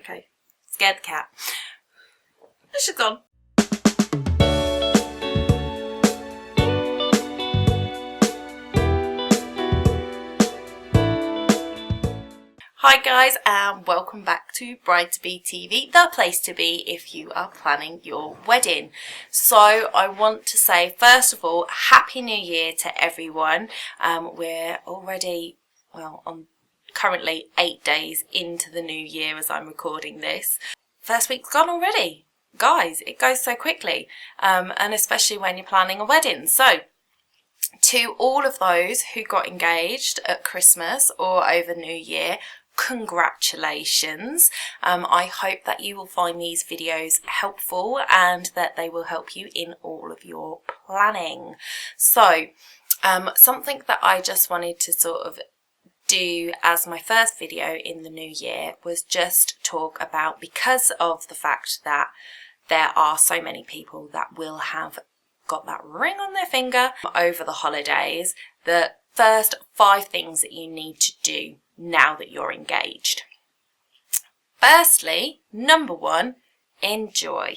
Okay, scared the cat. She's gone. Hi guys, and welcome back to Bride-to-Be TV, the place to be if you are planning your wedding. So I want to say, first of all, Happy New Year to everyone. We're already, currently 8 days into the new year as I'm recording this. First week's gone already. Guys, it goes so quickly, and especially when you're planning a wedding. So, to all of those who got engaged at Christmas or over New Year, congratulations. I hope that you will find these videos helpful and that they will help you in all of your planning. So, something that I just wanted to sort of do as my first video in the new year was just talk about, because of the fact that there are so many people that will have got that ring on their finger over the holidays, the first 5 things that you need to do now that you're engaged. Firstly, number 1, enjoy.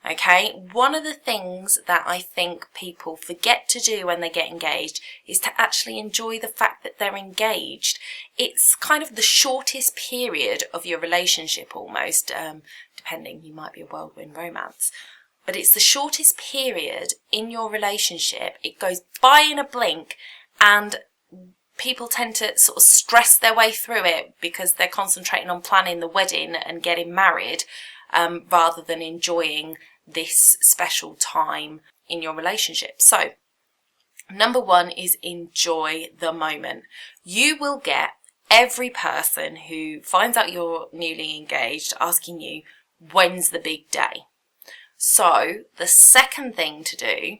Okay, one of the things that I think people forget to do when they get engaged is to actually enjoy the fact that they're engaged. It's kind of the shortest period of your relationship almost, depending, you might be a whirlwind romance. But it's the shortest period in your relationship. It goes by in a blink, and people tend to sort of stress their way through it because they're concentrating on planning the wedding and getting married, rather than enjoying this special time in your relationship. So, number 1 is enjoy the moment. You will get every person who finds out you're newly engaged asking you, when's the big day? So the second thing to do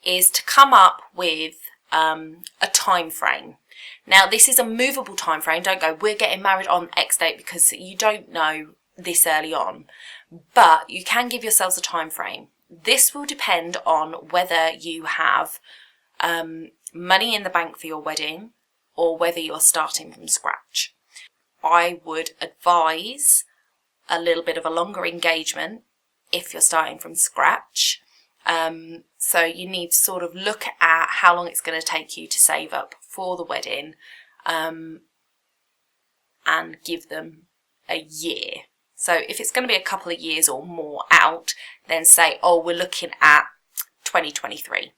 is to come up with a time frame. Now, this is a movable time frame. Don't go, we're getting married on X date, because you don't know this early on. But you can give yourselves a time frame. This will depend on whether you have money in the bank for your wedding or whether you're starting from scratch. I would advise a little bit of a longer engagement if you're starting from scratch. So you need to sort of look at how long it's going to take you to save up for the wedding, and give them a year. So if it's going to be a couple of years or more out, then say, oh, we're looking at 2023.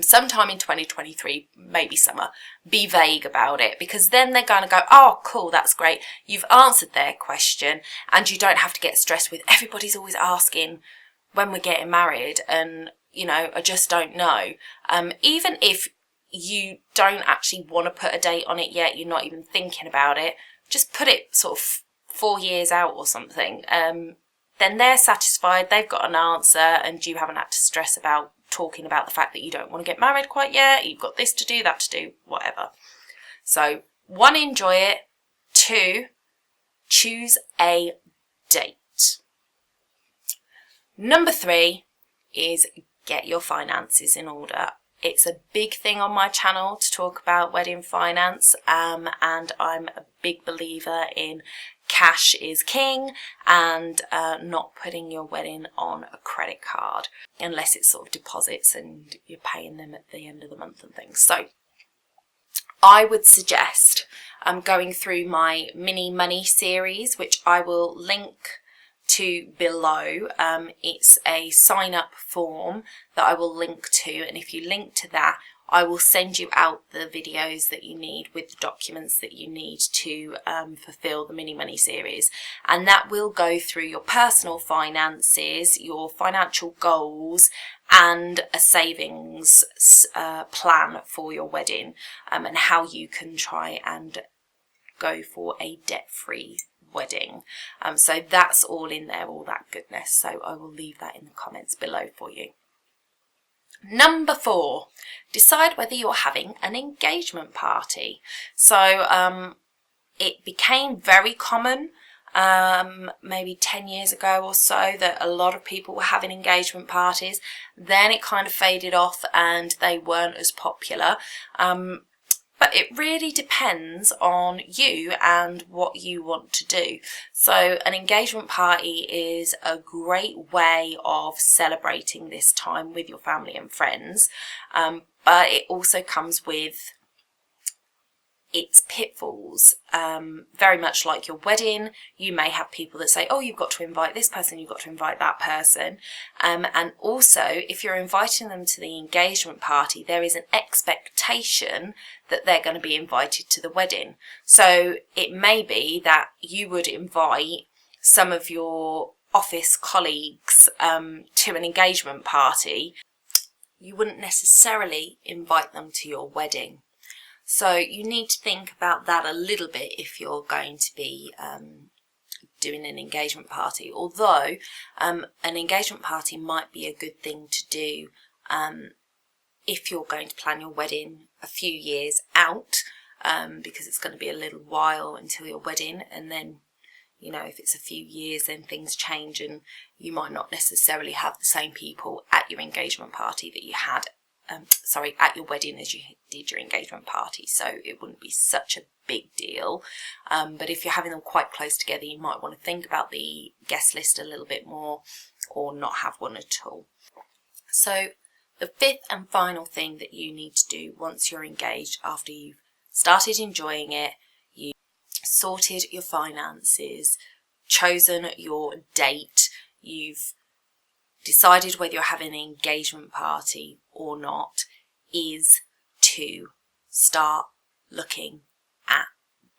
Sometime in 2023, maybe summer. Be vague about it, because then they're going to go, oh, cool, that's great. You've answered their question, and you don't have to get stressed with everybody's always asking when we're getting married, and, you know, I just don't know. Even if you don't actually want to put a date on it yet, you're not even thinking about it, just put it sort of 4 years out or something. Then they're satisfied, they've got an answer, and you haven't had to stress about talking about the fact that you don't want to get married quite yet, you've got this to do, that to do, whatever. So 1, enjoy it. 2, choose a date. Number 3 is get your finances in order. It's a big thing on my channel to talk about wedding finance, and I'm a big believer in cash is king, and not putting your wedding on a credit card unless it's sort of deposits and you're paying them at the end of the month and things. So I would suggest going through my mini money series, which I will link to below. It's a sign up form that I will link to, and if you link to that, I will send you out the videos that you need with the documents that you need to fulfill the mini money series, and that will go through your personal finances, your financial goals, and a savings plan for your wedding, and how you can try and go for a debt-free wedding. So that's all in there, all that goodness. So I will leave that in the comments below for you. Number 4, decide whether you're having an engagement party. So it became very common maybe 10 years ago or so that a lot of people were having engagement parties. Then it kind of faded off and they weren't as popular. But But it really depends on you and what you want to do. So an engagement party is a great way of celebrating this time with your family and friends, but it also comes with its pitfalls. Very much like your wedding, you may have people that say, oh, you've got to invite this person, you've got to invite that person. And also, if you're inviting them to the engagement party, there is an expectation that they're going to be invited to the wedding. So it may be that you would invite some of your office colleagues to an engagement party. You wouldn't necessarily invite them to your wedding. So you need to think about that a little bit if you're going to be doing an engagement party. Although an engagement party might be a good thing to do if you're going to plan your wedding a few years out, because it's going to be a little while until your wedding, and then, you know, if it's a few years, then things change and you might not necessarily have the same people at your engagement party that you had at your wedding as you did your engagement party, so it wouldn't be such a big deal. But if you're having them quite close together, you might want to think about the guest list a little bit more, or not have one at all. So the fifth and final thing that you need to do once you're engaged, after you've started enjoying it, you've sorted your finances, chosen your date, you've decided whether you're having an engagement party or not, is to start looking at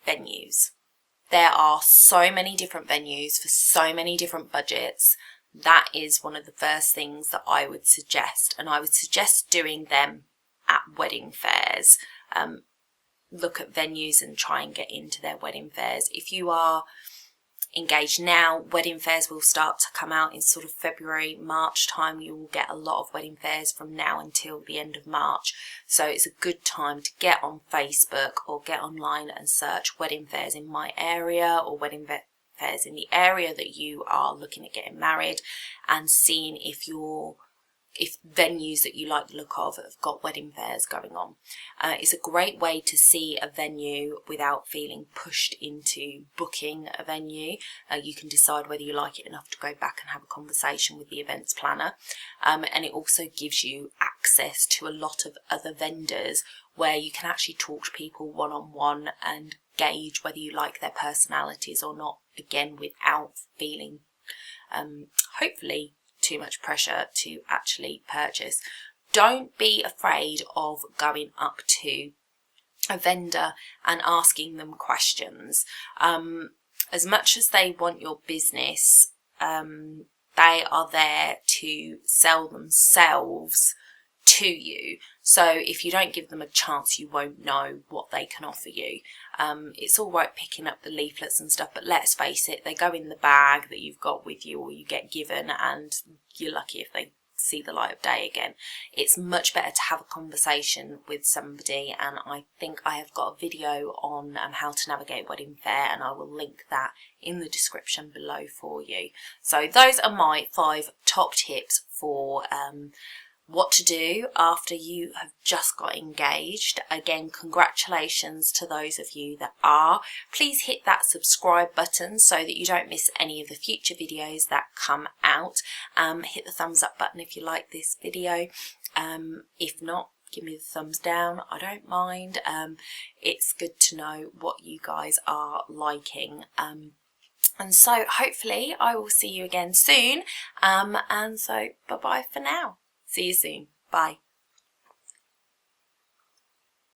venues. There are so many different venues for so many different budgets. That is one of the first things that I would suggest, and I would suggest doing them at wedding fairs. Look at venues and try and get into their wedding fairs. If you are engaged now, wedding fairs will start to come out in sort of February, March time. You will get a lot of wedding fairs from now until the end of March. So it's a good time to get on Facebook or get online and search wedding fairs in my area, or wedding fairs in the area that you are looking at getting married, and seeing if venues that you like the look of have got wedding fairs going on. It's a great way to see a venue without feeling pushed into booking a venue. You can decide whether you like it enough to go back and have a conversation with the events planner. And it also gives you access to a lot of other vendors where you can actually talk to people one-on-one and gauge whether you like their personalities or not, again, without feeling, hopefully, too much pressure to actually purchase. Don't be afraid of going up to a vendor and asking them questions. As much as they want your business, they are there to sell themselves to you. So if you don't give them a chance, you won't know what they can offer you. It's all right picking up the leaflets and stuff, but let's face it, they go in the bag that you've got with you or you get given, and you're lucky if they see the light of day again. It's much better to have a conversation with somebody, and I think I have got a video on how to navigate wedding fair, and I will link that in the description below for you. So those are my 5 top tips for what to do after you have just got engaged. Again, congratulations to those of you that are. Please hit that subscribe button so that you don't miss any of the future videos that come out. Hit the thumbs up button if you like this video. If not, give me the thumbs down. I don't mind. It's good to know what you guys are liking. And so hopefully I will see you again soon. And so bye-bye for now. See you soon. Bye.